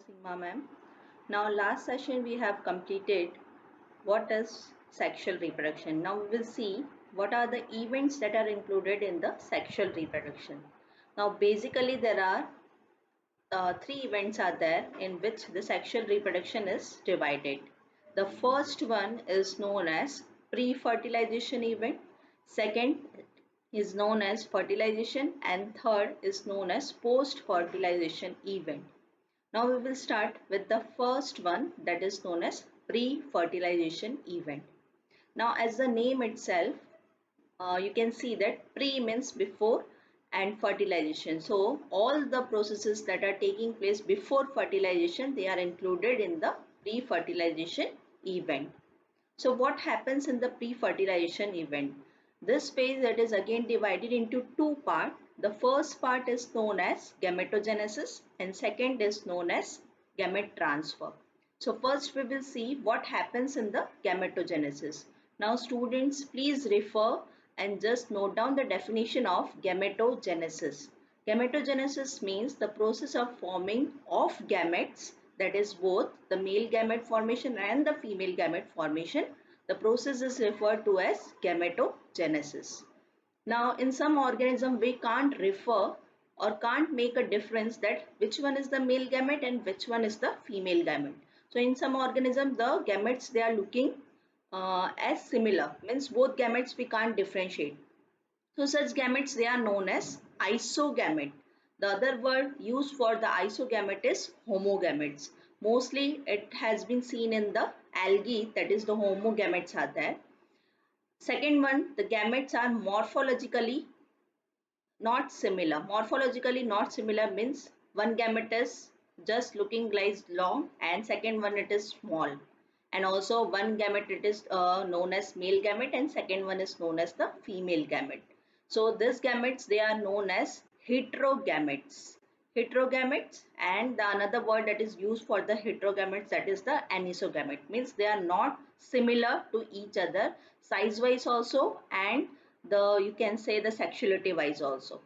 Seema ma'am. Now last session we have completed what is sexual reproduction. Now we will see what are the events that are included in the sexual reproduction. Now basically there are three events are there in which the sexual reproduction is divided. The first one is known as pre-fertilization event. Second is known as fertilization and third is known as post-fertilization event. Now we will start with the first one that is known as pre-fertilization event. Now as the name itself, you can see that pre means before and fertilization. So all the processes that are taking place before fertilization, they are included in the pre-fertilization event. So what happens in the pre-fertilization event? This phase that is again divided into two parts. The first part is known as gametogenesis and second is known as gamete transfer. So first we will see what happens in the gametogenesis. Now students, please refer and just note down the definition of gametogenesis. Gametogenesis means the process of forming of gametes, that is both the male gamete formation and the female gamete formation. The process is referred to as gametogenesis. Now in some organism we can't refer or can't make a difference that which one is the male gamete and which one is the female gamete. So in some organism the gametes they are looking as similar, means both gametes we can't differentiate. So such gametes they are known as isogamete. The other word used for the isogamete is homogametes. Mostly it has been seen in the algae, that is the homogametes are there. Second one, the gametes are morphologically not similar. Morphologically not similar means one gamete is just looking like long and second one it is small. And also one gamete it is known as male gamete and second one is known as the female gamete. So these gametes they are known as heterogametes. Heterogametes, and the another word that is used for the heterogametes, that is the anisogamete, means they are not similar to each other size wise also and the you can say the sexuality wise also.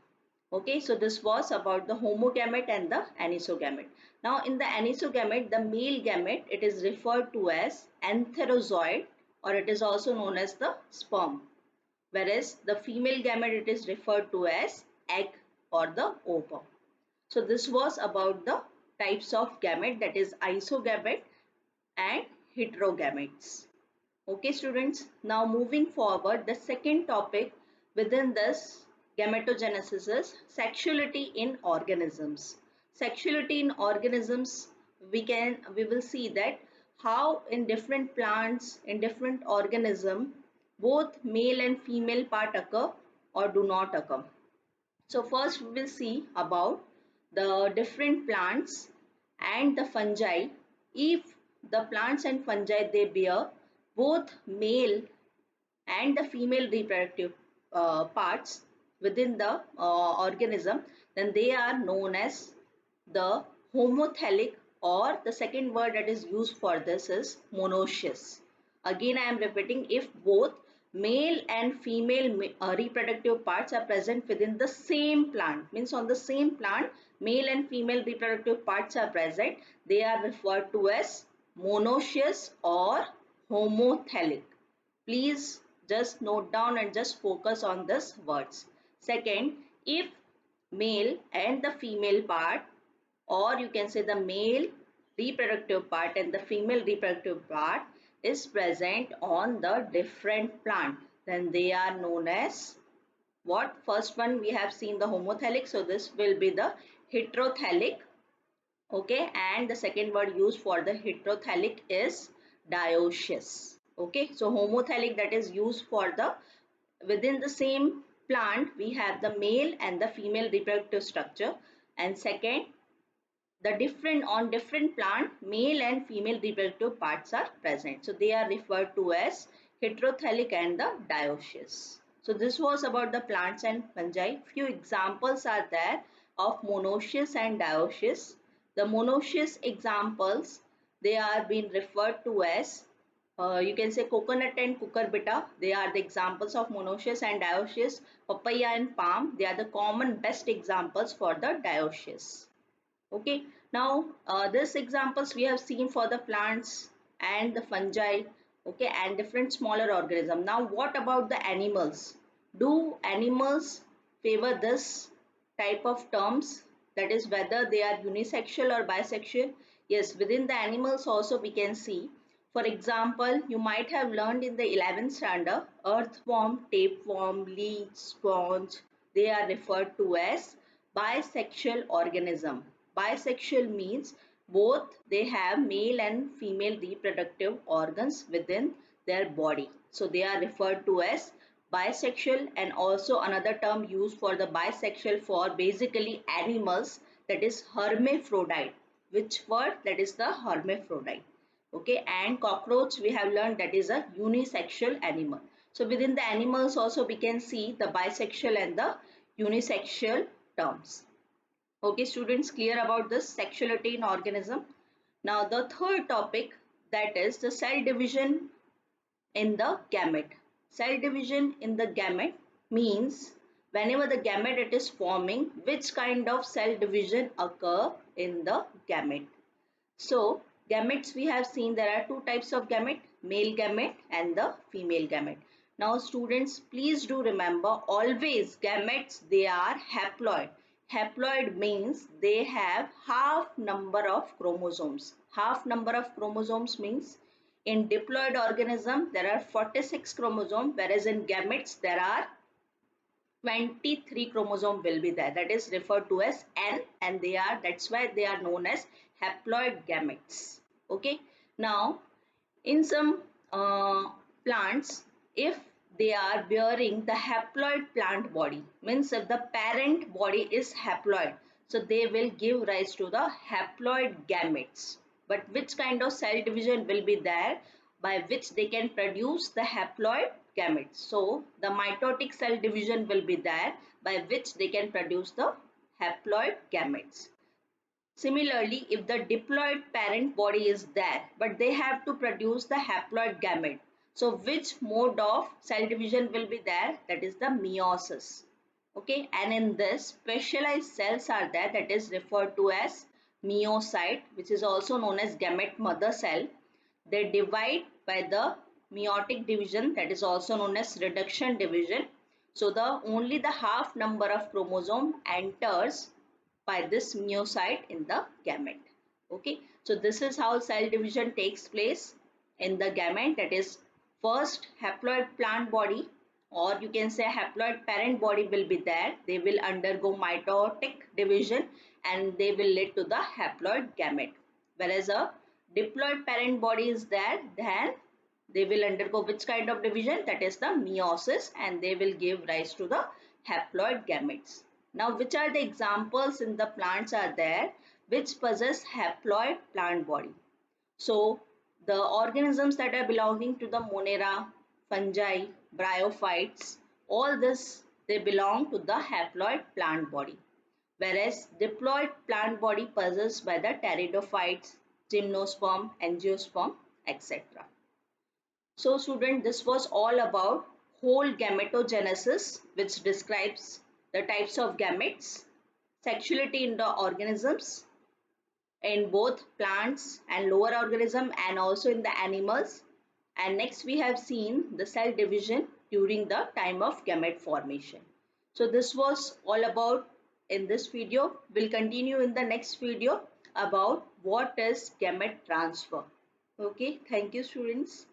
Okay, so this was about the homogamete and the anisogamete. Now in the anisogamete, the male gamete it is referred to as antherozoid or it is also known as the sperm, whereas the female gamete it is referred to as egg or the ovum. So this was about the types of gamete, that is isogamete and heterogametes. Okay students, now moving forward, the second topic within this gametogenesis is sexuality in organisms. Sexuality in organisms, we will see that how in different plants, in different organism, both male and female part occur or do not occur. So first we will see about the different plants and the fungi. If the plants and fungi they bear both male and the female reproductive parts within the organism, then they are known as the homothelic, or the second word that is used for this is monoecious. Again I am repeating, if both male and female reproductive parts are present within the same plant, means on the same plant male and female reproductive parts are present, they are referred to as monoecious or homothelic. Please just note down and just focus on these words. Second, if male and the female part, or you can say the male reproductive part and the female reproductive part is present on the different plant, then they are known as what? First one we have seen the homothelic, so this will be the heterothelic. Okay, and the second word used for the heterothelic is dioecious. Okay, so homothelic, that is used for the within the same plant we have the male and the female reproductive structure, and second the different on different plant male and female reproductive parts are present, so they are referred to as heterothelic and the dioecious. So this was about the plants and fungi. Few examples are there of monoecious and dioecious. The monoecious examples, they are being referred to as you can say coconut and cucurbita, they are the examples of monoecious, and dioecious papaya and palm, they are the common best examples for the dioecious. Okay, Now, this examples we have seen for the plants and the fungi, okay, and different smaller organism. Now, what about the animals? Do animals favor this type of terms? That is whether they are unisexual or bisexual? Yes, within the animals also we can see. For example, you might have learned in the 11th standard, earthworm, tapeworm, leech, sponge, they are referred to as bisexual organism. Bisexual means both they have male and female reproductive organs within their body. So they are referred to as bisexual, and also another term used for the bisexual for basically animals, that is hermaphrodite. Which word? That is the hermaphrodite. Okay, and cockroach we have learned that is a unisexual animal. So within the animals also we can see the bisexual and the unisexual terms. Okay, students, clear about this sexuality in organism. Now the third topic, that is the cell division in the gamete. Cell division in the gamete means whenever the gamete it is forming, which kind of cell division occur in the gamete. So gametes we have seen there are two types of gamete, male gamete and the female gamete. Now students, please do remember always gametes they are haploid. Haploid means they have half number of chromosomes. Half number of chromosomes means in diploid organism there are 46 chromosomes, whereas in gametes there are 23 chromosome will be there, that is referred to as N, and they are, that's why they are known as haploid gametes. Okay, now in some plants, if they are bearing the haploid plant body, means if the parent body is haploid, so they will give rise to the haploid gametes. But which kind of cell division will be there by which they can produce the haploid gametes? So the mitotic cell division will be there by which they can produce the haploid gametes. Similarly, if the diploid parent body is there, but they have to produce the haploid gamete. So which mode of cell division will be there? That is the meiosis. Okay, and in this specialized cells are there, that is referred to as meiocyte, which is also known as gamete mother cell. They divide by the meiotic division, that is also known as reduction division. So the only the half number of chromosome enters by this meiocyte in the gamete. Okay, so this is how cell division takes place in the gamete, that is first haploid plant body, or you can say haploid parent body will be there. They will undergo mitotic division and they will lead to the haploid gamete. Whereas a diploid parent body is there, then they will undergo which kind of division? That is the meiosis, and they will give rise to the haploid gametes. Now, which are the examples in the plants are there which possess haploid plant body? So, the organisms that are belonging to the Monera, fungi, bryophytes, all this they belong to the haploid plant body. Whereas diploid plant body possessed by the pteridophytes, gymnosperm, angiosperm, etc. So student, this was all about whole gametogenesis, which describes the types of gametes, sexuality in the organisms in both plants and lower organism, and also in the animals. And next we have seen the cell division during the time of gamete formation. So this was all about in this video. We'll continue in the next video about what is gamete transfer. Okay, thank you students.